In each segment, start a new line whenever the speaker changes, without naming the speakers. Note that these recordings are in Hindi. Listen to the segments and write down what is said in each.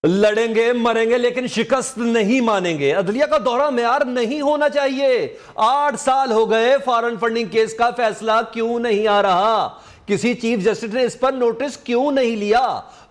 लड़ेंगे मरेंगे लेकिन शिकस्त नहीं मानेंगे। अदलिया का दोहरा मेयार नहीं होना चाहिए। 8 साल हो गए, फॉरेन फंडिंग केस का फैसला क्यों नहीं आ रहा? किसी चीफ जस्टिस ने इस पर नोटिस क्यों नहीं लिया?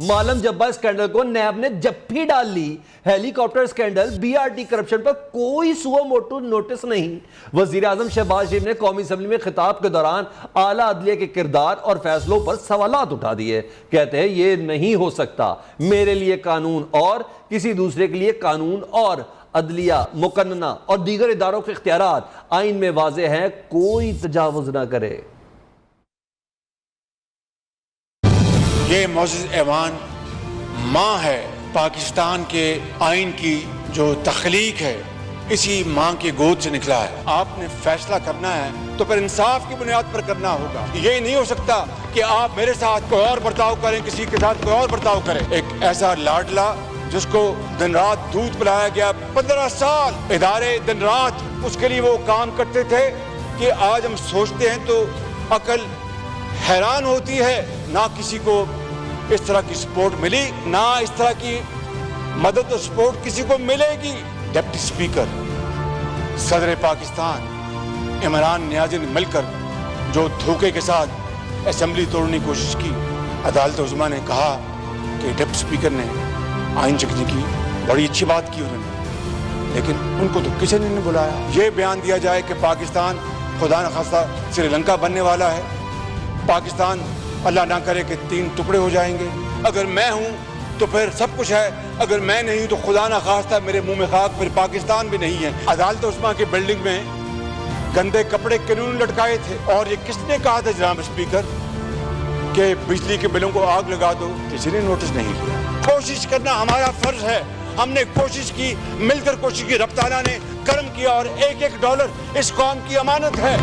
मालम जब्बा स्कैंडल को नैब ने जप्फी डाल ली। हेलीकॉप्टर स्कैंडल, बीआरटी करप्शन पर कोई सुओ मोटो नोटिस नहीं। वजीर आजम शहबाज शरीफ ने कौमी असेंबली में खिताब के दौरान आला अदलिया के किरदार और फैसलों पर सवालात उठा दिए। कहते हैं ये नहीं हो सकता, मेरे लिए कानून और किसी दूसरे के लिए कानून और अदलिया, मुकन्ना और दीगर इदारों के इख्तियारात आइन में वाज़े हैं, कोई तजावुज ना करे।
ये मोअज़्ज़ज़ ऐवान माँ है पाकिस्तान के आइन की जो तख्लीक है, इसी माँ की गोद से निकला है। आपने फैसला करना है तो फिर इंसाफ की बुनियाद पर करना होगा। ये नहीं हो सकता कि आप मेरे साथ कोई और बर्ताव करें, किसी के साथ कोई और बर्ताव करें। एक ऐसा लाडला जिसको दिन रात दूध पिलाया गया, 15 साल इदारे दिन रात उसके लिए वो काम करते थे कि आज हम सोचते हैं तो अकल हैरान होती है। ना किसी को इस तरह की सपोर्ट मिली, ना इस तरह की मदद और सपोर्ट किसी को मिलेगी। डिप्टी स्पीकर सदर पाकिस्तान इमरान नियाज़ी ने मिलकर जो धोखे के साथ असेंबली तोड़ने की कोशिश की, अदालत उज़्मा ने कहा कि डिप्टी स्पीकर ने आइन चकने की बड़ी अच्छी बात की उन्होंने, लेकिन उनको तो किसी ने नहीं बुलाया। ये बयान दिया जाए कि पाकिस्तान खुदा न खास्ता श्रीलंका बनने वाला है, पाकिस्तान अल्लाह ना करे कि 3 टुकड़े हो जाएंगे। अगर मैं हूं तो फिर सब कुछ है, अगर मैं नहीं हूं तो खुदा ना खास्ता मेरे मुंह में खाक, फिर पाकिस्तान भी नहीं है। अदालत उस्मा की बिल्डिंग में गंदे कपड़े कानून लटकाए थे, और ये किसने कहा था जनाब स्पीकर कि बिजली के बिलों को आग लगा दो? किसी ने नोटिस नहीं लिया। कोशिश करना हमारा फर्ज है, हमने कोशिश की, मिलकर कोशिश की, रफ्ताना ने कर्म किया, और एक डॉलर इस कौम की अमानत है।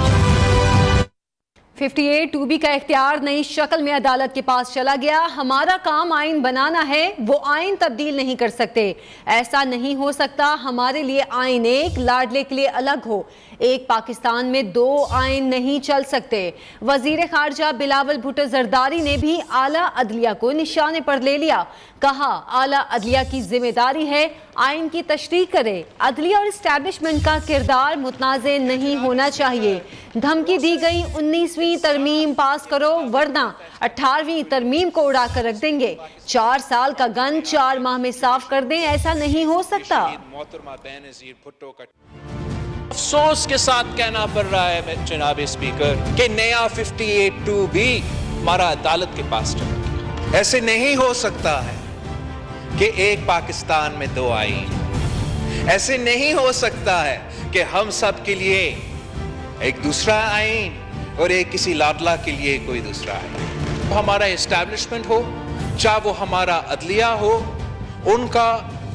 58(2)B का इख्तियार नई शक्ल में अदालत के पास चला गया। हमारा काम आइन बनाना है, वो आइन तब्दील नहीं कर सकते। ऐसा नहीं हो सकता हमारे लिए आइन एक, लाडले के लिए अलग हो। एक पाकिस्तान में 2 आइन नहीं चल सकते। वजीर खारजा बिलावल भुट्टो जरदारी ने भी आला अदलिया को निशाने पर ले लिया। कहा आला अदलिया की जिम्मेदारी है आइन की तशरीह करे। अदलिया और इस्टेब्लिशमेंट का किरदार मुतनाज़े नहीं होना चाहिए। धमकी दी गई 19वीं तरमीम पास करो वरना 18वीं तरमीम को उड़ा कर रख देंगे। 4 साल का गन 4 माह में साफ कर दें, ऐसा नहीं हो सकता।
अफसोस के साथ कहना पड़ रहा है जनाब स्पीकर कि नया 58(2)B हमारा अदालत के पास चला गया। ऐसे नहीं हो सकता है कि एक पाकिस्तान में 2 आइन। ऐसे नहीं हो सकता है कि हम सब के लिए एक दूसरा आइन और एक किसी लाडला के लिए कोई दूसरा आइन। हमारा एस्टैब्लिशमेंट हो, चाहे वो हमारा अदलिया हो, उनका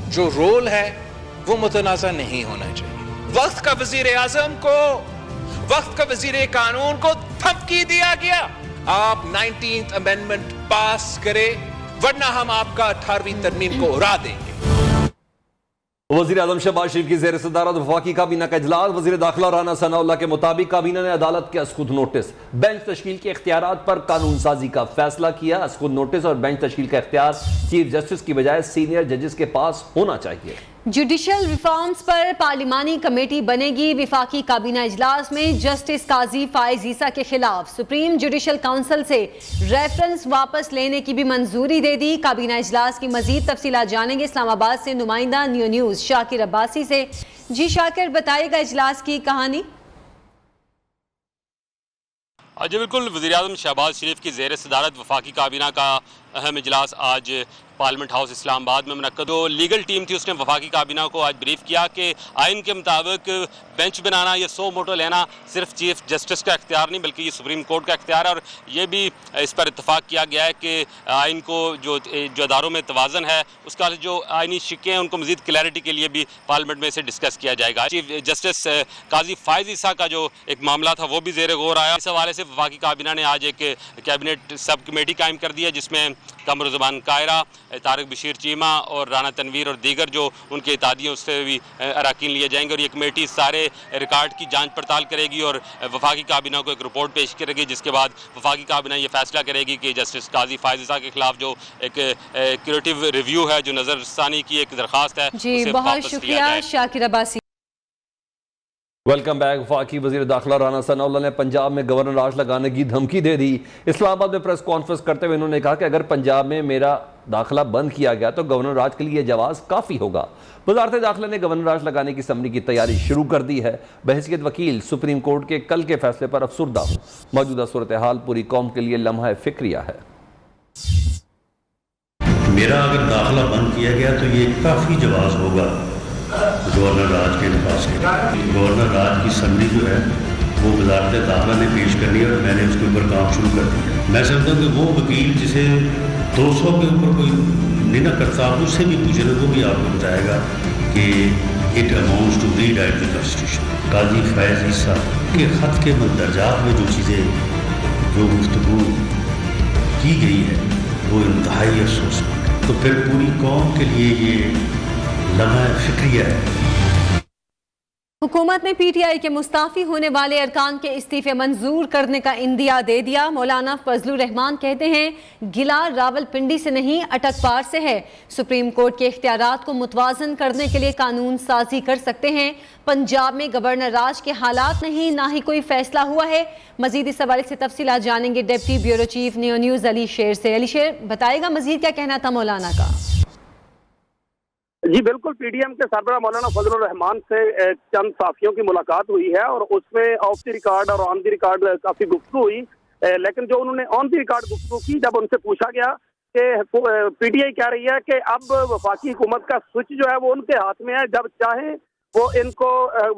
जो रोल है वो मुतनाज़ा नहीं होना चाहिए। वक्त का वजीर आजम को, वक्त का वजीर कानून को धमकी दिया गया, आप 19th अमेंडमेंट पास करें वरना हम आपका 18वीं तरमीम को उड़ा देंगे।
वजीर आजम शहबाज शरीफ की ज़ेर सदारत वफाकी काबीना का इजलास। वजीर दाखिला राना सनाउल्लाह के मुताबिक काबीना ने अदालत के असखुद नोटिस, बेंच तश्कील के इख्तियारात पर कानून साजी का फैसला किया। असखुद नोटिस और बेंच तश्कील का इख्तियार चीफ जस्टिस की बजाय सीनियर जजेस के पास होना चाहिए।
जुडिशल रिफॉर्म्स पर पार्लिमानी कमेटी बनेगी। विफाकी काबीना इजलास में जस्टिस काजी फाइज ईसा के खिलाफ सुप्रीम जुडिशल काउंसिल से रेफरेंस वापस लेने की भी मंजूरी दे दी। काबीना इजलास की मजीद तफसीलात जानेंगे इस्लामाबाद से नुमाइंदा न्यू न्यूज़ शाकिर अब्बासी से। जी शाकिर, बताइएगा इजलास की कहानी।
जी बिल्कुल, वज़ीर आज़म शहबाज शरीफ की ज़ेर सदारत वफाकी काबीना का अहम इजलास आज पार्लियामेंट हाउस इस्लामाबाद में मुनक्कद। जो लीगल टीम थी उसने वफाकी काबीना को आज ब्रीफ किया कि आइन के मुताबिक बेंच बनाना या सो मोटो लेना सिर्फ चीफ जस्टिस का इख्तियार नहीं बल्कि ये सुप्रीम कोर्ट का इख्तियार है। और ये भी इस पर इत्तफाक किया गया है कि आइन को जो अदारों में तवाज़न है उसका जो आइनी शिक्के हैं उनको मज़ीद क्लैरिटी के लिए भी पार्लियामेंट में इसे डिस्कस किया जाएगा। चीफ जस्टिस काजी फाइज ईसा का जो एक मामला था वो भी ज़ेर गौर आया। इस हवाले से वफाकी काबीना ने आज एक कैबिनेट सब कमेटी कायम कर दी है जिसमें कमरुज़्ज़मान कायरा, तारिक बशीर चीमा और राना तनवीर और दीगर जो उनके इत्तेहादियों उससे भी अरकान लिए जाएंगे। और ये कमेटी सारे रिकॉर्ड की जांच पड़ताल करेगी और वफाकी काबीना को एक रिपोर्ट पेश करेगी, जिसके बाद वफाकी काबीना ये फैसला करेगी कि जस्टिस काजी फायज़ ईसा के खिलाफ जो एक क्यूरेटिव रिव्यू है, जो नज़रसानी की एक दरख्वास्त है,
जी बहुत शुक्रिया शाकिर अब्बासी।
Welcome back. वफाकी वज़ीर दाखिला राना सनाउल्लाह ने पंजाब में गवर्नर राज लगाने की धमकी दे दी। इस्लामाबाद में प्रेस कॉन्फ्रेंस करते हुए उन्होंने कहा कि अगर पंजाब में मेरा दाखिला बंद किया गया तो गवर्नर राज के लिए जवाब काफ़ी होगा। वज़ारत दाखिला ने गवर्नर राज लगाने की असम्बली की तैयारी शुरू कर दी है। बहैसियत वकील सुप्रीम कोर्ट के कल के फैसले पर अफसुर्दा हूँ। मौजूदा सूरत हाल पूरी कौम के लिए लम्हा फिक्रिया है।
मेरा अगर दाखिला बंद किया गया तो ये काफ़ी जवाब होगा गवर्नर राज के पास। गवर्नर राज की समरी जो है वो वज़ारत दाखिला ने पेश करनी है और मैंने उसके ऊपर काम शुरू कर दिया। मैं समझता हूँ कि वो वकील जिसे 200 के ऊपर कोई नहीं ना करता, आप उससे भी पूछे तो वो भी आपको बताएगा कि it amounts to rewrite the constitution. Qazi Faez Isa के ख़त के मंदरजात में जो चीज़ें जो गुफ्तगू की गई है वो इंतहाई अफसोसनाक है। तो फिर पूरी कौम के लिए ये लम्हा फिक्रिया है।
हुकूमत ने पीटीआई के मुस्ताफी होने वाले अरकान के इस्तीफे मंजूर करने का इंदिया दे दिया। मौलाना फजलुर रहमान कहते हैं गिला रावलपिंडी से नहीं अटकपार से है। सुप्रीम कोर्ट के इख्तियारात को मुतवाजन करने के लिए कानून साजी कर सकते हैं। पंजाब में गवर्नर राज के हालात नहीं, ना ही कोई फैसला हुआ है। मजीद इस हवाले से तफसीलात जानेंगे deputy bureau chief new news Ali शेर से। अली शेर बताएगा मजीद क्या कहना था मौलाना का।
जी बिल्कुल, पीडीएम के सरबराह मौलाना फजलुर रहमान से चंद साथियों की मुलाकात हुई है और उसमें ऑफ द रिकॉर्ड और ऑन द रिकॉर्ड काफी गुफ्तगू हुई। लेकिन जो उन्होंने ऑन द रिकॉर्ड गुफ्तगू की, जब उनसे पूछा गया कि पीटीआई कह रही है कि अब वफाकी हुकूमत का स्विच जो है वो उनके हाथ में है, जब चाहे वो इनको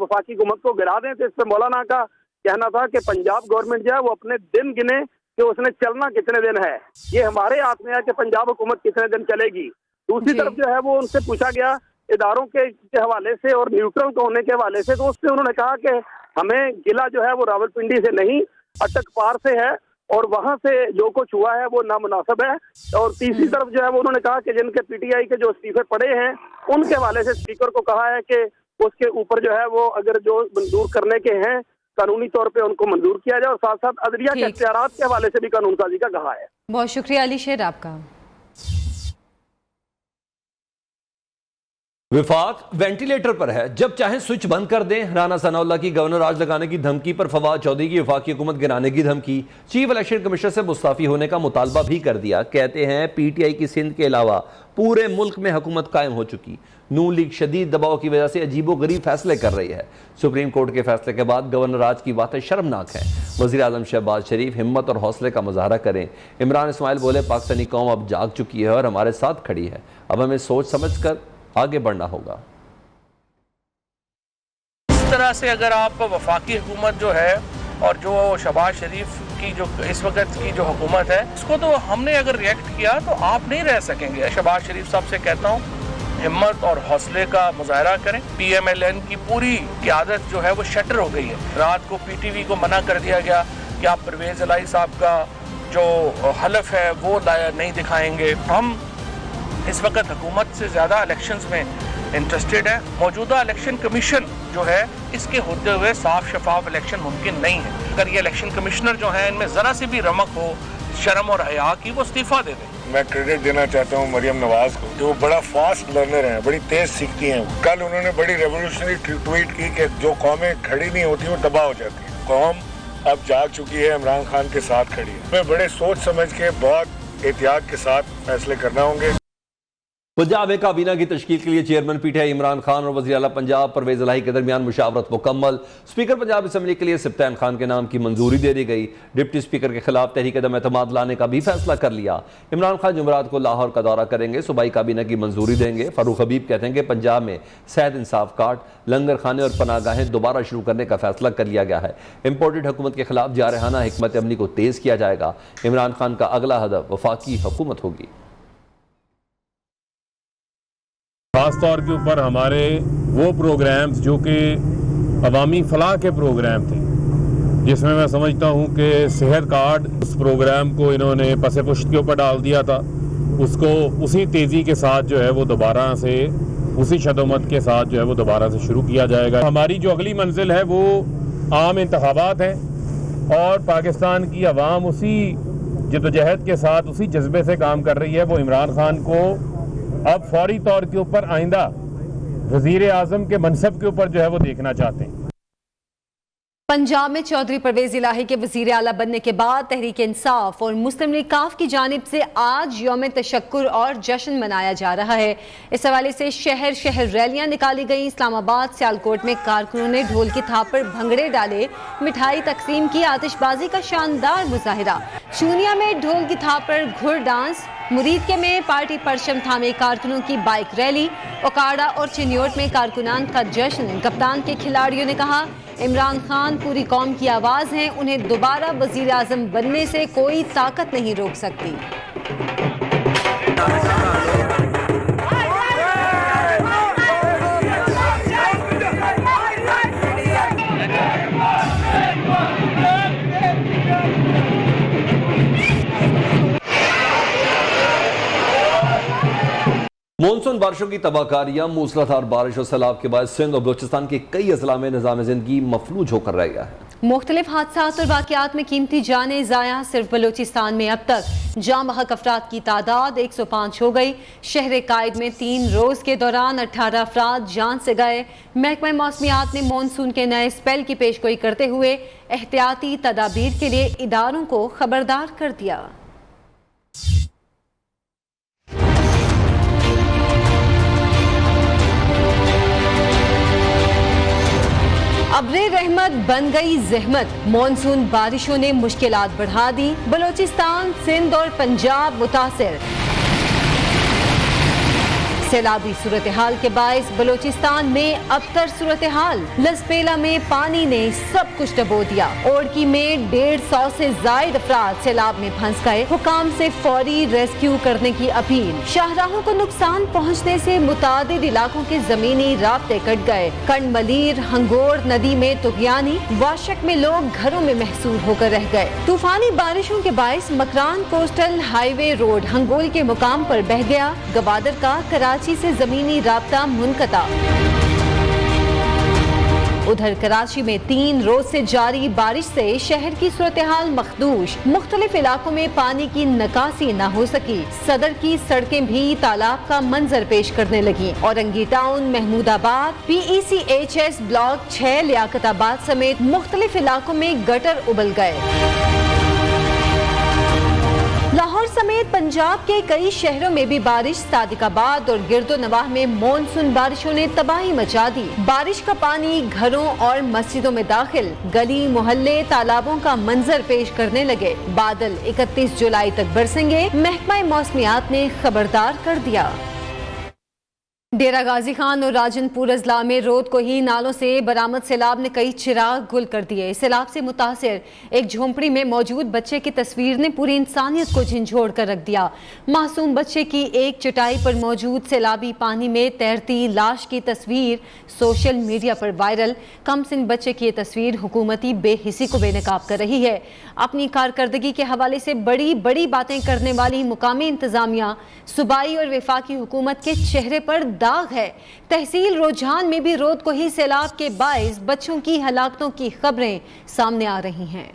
वफाकी हुकूमत को गिरा दें। तो इस पर मौलाना का कहना था कि पंजाब गवर्नमेंट जो है वो अपने दिन गिने कि उसने चलना कितने दिन है, ये हमारे हाथ में है कि पंजाब हुकूमत कितने दिन चलेगी। दूसरी तरफ जो है वो उनसे पूछा गया इदारों के हवाले से और न्यूट्रल होने के हवाले से, तो उससे उन्होंने कहा कि हमें गिला जो है वो रावलपिंडी से नहीं अटकपार से है और वहां से जो कुछ हुआ है वो नामुनासिब है। और तीसरी तरफ जो है वो उन्होंने कहा कि जिनके पीटीआई के जो इस्तीफे पड़े हैं उनके हवाले से स्पीकर को कहा है कि उसके ऊपर जो है वो अगर जो मंजूर करने के हैं कानूनी तौर पे उनको मंजूर किया जाए और साथ साथ अदलिया के इख्तियारात के हवाले से भी कानून साजी का कहा है।
बहुत शुक्रिया अली शेर आपका।
विफाक वेंटिलेटर पर है, जब चाहे स्विच बंद कर दें। राना सनाउल्लाह की गवर्नर राज लगाने की धमकी पर फवाद चौधरी की वफाकी हुकूमत गिराने की धमकी। चीफ इलेक्शन कमिश्नर से मुस्ताफी होने का मुतालबा भी कर दिया। कहते हैं पीटीआई की सिंध के अलावा पूरे मुल्क में हुकूमत कायम हो चुकी। नून लीग शदीद दबाव की वजह से अजीबो गरीब फैसले कर रही है। सुप्रीम कोर्ट के फैसले के बाद गवर्नर राज की बातें शर्मनाक हैं। वज़ीर आज़म शहबाज शरीफ हिम्मत और हौसले का मुजाहरा करें। इमरान इस्माइल बोले पाकिस्तानी कौम अब जाग चुकी है और हमारे साथ खड़ी है, अब हमें सोच समझ कर आगे बढ़ना होगा।
इस तरह से अगर आप वफाकी हुकूमत जो है और जो शहबाज शरीफ की जो इस वक्त की जो हुकूमत है, इसको तो हमने अगर रिएक्ट किया तो आप नहीं रह सकेंगे। शहबाज शरीफ साहब से कहता हूँ हिम्मत और हौसले का मुजाहरा करें। PMLN की पूरी क़यादत जो है वो शटर हो गई है। रात को PTV को मना कर दिया गया कि आप परवेज़ इलाही साहब का जो हलफ है वो नहीं दिखाएंगे। हम इस वक्त हुकूमत से ज़्यादा इलेक्शंस में इंटरेस्टेड है। मौजूदा इलेक्शन कमीशन जो है इसके होते हुए साफ शफाफ इलेक्शन मुमकिन नहीं है। अगर ये इलेक्शन कमिश्नर जो है इनमें ज़रा सी भी रमक हो, शर्म और हया की, वो इस्तीफा दे दें।
मैं क्रेडिट देना चाहता हूँ मरियम नवाज को कि वो बड़ा फास्ट लर्नर हैं, बड़ी तेज सीखती हैं। कल उन्होंने बड़ी रेवोल्यूशनरी ट्वीट की कि जो कौमें खड़ी नहीं होती वो तबाह हो जाती है। कौम अब जाग चुकी है, इमरान खान के साथ खड़ी है। हमें बड़े सोच समझ के बहुत एहतियात के साथ फैसले करना होंगे।
पंजाब में काबीना की तश्कील के लिए चेयरमैन पीटीआई इमरान खान और वज़ीर आला पंजाब परवेज़ इलाही के दरमियान मुशावरत मुकम्मल। स्पीकर पंजाब असम्बली के लिए सिब्तैन खान के नाम की मंजूरी दे दी गई। डिप्टी स्पीकर के खिलाफ तहरीक अदम एतमाद लाने का भी फैसला कर लिया। इमरान खान जुमरात को लाहौर का दौरा करेंगे, सूबाई काबीना की मंजूरी देंगे। फारूक हबीब कहते हैं कि पंजाब में सेहत इंसाफ कार्ड, लंगर खाने और पनागाहें दोबारा शुरू करने का फैसला कर लिया गया है। इम्पोर्टेड हुकूमत के खिलाफ जारहाना हिकमत अमली को तेज़ किया जाएगा। इमरान खान का अगला हदफ वफाकी हुकूमत होगी।
खास तौर के ऊपर हमारे वो प्रोग्राम्स जो कि अवामी फलाह के प्रोग्राम थे, जिसमें मैं समझता हूं कि सेहत कार्ड उस प्रोग्राम को इन्होंने पसे पुश्त के ऊपर डाल दिया था, उसको उसी तेज़ी के साथ जो है वो दोबारा से उसी शदोमत के साथ जो है वो दोबारा से शुरू किया जाएगा। हमारी जो अगली मंजिल है वो आम इंतखाबात हैं और पाकिस्तान की आवाम उसी जद्दोजहद के साथ उसी जज्बे से काम कर रही है। वो इमरान खान को अब फौरी तौर के ऊपर आइंदा वज़ीर आज़म के मनसब के ऊपर जो है वो देखना चाहते हैं।
पंजाब में चौधरी परवेज इलाही के वजीर आला बनने के बाद तहरीक इंसाफ और मुस्लिम लीग काफ की जानिब से आज यौम तशक्कुर और जश्न मनाया जा रहा है। इस हवाले से शहर शहर रैलियां निकाली गई। इस्लामाबाद सियालकोट में कारकुनों ने ढोल की थाप पर भंगड़े डाले, मिठाई तकसीम की, आतिशबाजी का शानदार मुजाहिरा। चूनिया में ढोल की थाप पर घुड़ डांस, मुरीदके में पार्टी परचम थामे कारकुनों की बाइक रैली, ओकाड़ा और चिन्योट में कारकुनान का जश्न। कप्तान के खिलाड़ियों ने कहा, इमरान खान पूरी कौम की आवाज़ हैं, उन्हें दोबारा वज़ीर आज़म बनने से कोई ताकत नहीं रोक सकती।
मॉनसून बारिशों की तबाहकारियां, मूसलाधार बारिश और सैलाब के बाद सिंध और बलूचिस्तान के कई अजला में निज़ाम ज़िंदगी मफलूज होकर रह गया है।
मुख्तलिफ हादसात और वाक़यात में कीमती जानें ज़ाया। सिर्फ बलूचिस्तान में अब तक जाँ बहक अफराद की तादाद 105 हो गई। शहर कायद में 3 रोज़ के दौरान 18 अफराद जान से गए। महकमा मौसमियात ने मानसून के नए स्पेल की पेशगोई करते हुए एहतियाती तदाबीर के लिए इदारों को खबरदार कर दिया। अब्रे रहमत बन गई जहमत। मानसून बारिशों ने मुश्किलात बढ़ा दी। बलूचिस्तान, सिंध और पंजाब मुतासिर। सैलाबी सूरत हाल के बायस बलूचिस्तान में अबतर सूरत हाल। लसपेला में पानी ने सब कुछ डबो दिया। ओड़की में 150 से जायद अफराद सैलाब में फंस गए। हुकाम से फौरी रेस्क्यू करने की अपील। शाहराहों को नुकसान पहुँचने से मुतादिद इलाकों के जमीनी राब्ते कट गए। कंडमलीर, हंगोर नदी में तुगयानी, वाशक में लोग घरों में महसूर होकर रह गए। तूफानी बारिशों के बायस Makran coastal highway road Hingol के मुकाम पर बह गया। गवादर का कराची से जमीनी राब्ता मुनक़ता। उधर कराची में 3 रोज से जारी बारिश से शहर की सूरत हाल मखदूश। मुख्तलिफ इलाकों में पानी की निकासी न हो सकी। सदर की सड़कें भी तालाब का मंजर पेश करने लगी। Orangi town, Mahmudabad, PECHS block 6, Liaquatabad समेत मुख्तलिफ इलाकों में गटर उबल गए। लाहौर समेत पंजाब के कई शहरों में भी बारिश। सादिकाबाद और गिरदो नवाह में मॉनसून बारिशों ने तबाही मचा दी। बारिश का पानी घरों और मस्जिदों में दाखिल। गली मोहल्ले तालाबों का मंजर पेश करने लगे। बादल 31 जुलाई तक बरसेंगे, महकमा मौसमियात ने खबरदार कर दिया। डेरा गाजी खान और राजनपुर अजला में रोद को ही नालों से बरामद सैलाब ने कई चिराग गुल कर दिए। सैलाब से मुतासिर एक झोंपड़ी में मौजूद बच्चे की तस्वीर ने पूरी इंसानियत को झंझोड़ कर रख दिया। मासूम बच्चे की एक चटाई पर मौजूद सैलाबी पानी में तैरती लाश की तस्वीर सोशल मीडिया पर वायरल। कमसिन बच्चे की ये तस्वीर हुकूमती बेहिसी को बेनकाब कर रही है। अपनी कारकर्दगी के हवाले से बड़ी बड़ी बातें करने वाली मुकामी इंतजामिया, सूबाई और वफाकी हुकूमत के चेहरे पर दाग है। तहसील रुझान में भी रोद को ही सैलाब के बायस बच्चों की हलाकतों की खबरें सामने आ रही हैं।